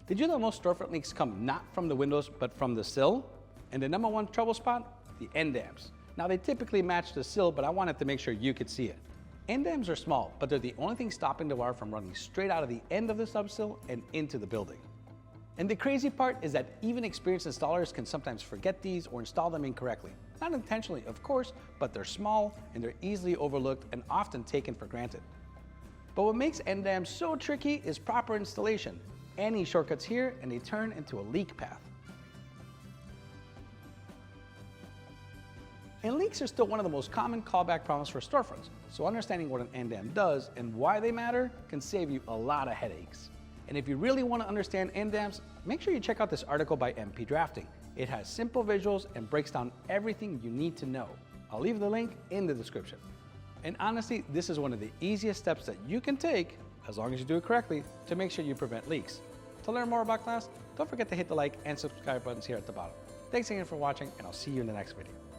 Did you know most storefront leaks come not from the windows, but from the sill? And the number one trouble spot? The end dams. Now they typically match the sill, but I wanted to make sure you could see it. End dams are small, but they're the only thing stopping the water from running straight out of the end of the subsill and into the building. And the crazy part is that even experienced installers can sometimes forget these or install them incorrectly. Not intentionally, of course, but they're small and they're easily overlooked and often taken for granted. But what makes end dams so tricky is proper installation. Any shortcuts here and they turn into a leak path. And leaks are still one of the most common callback problems for storefronts, so understanding what an end dam does and why they matter can save you a lot of headaches. And if you really want to understand end dams, make sure you check out this article by MP Drafting. It has simple visuals and breaks down everything you need to know. I'll leave the link in the description. And honestly, this is one of the easiest steps that you can take, as long as you do it correctly, to make sure you prevent leaks. To learn more about glass, don't forget to hit the like and subscribe buttons here at the bottom. Thanks again for watching, and I'll see you in the next video.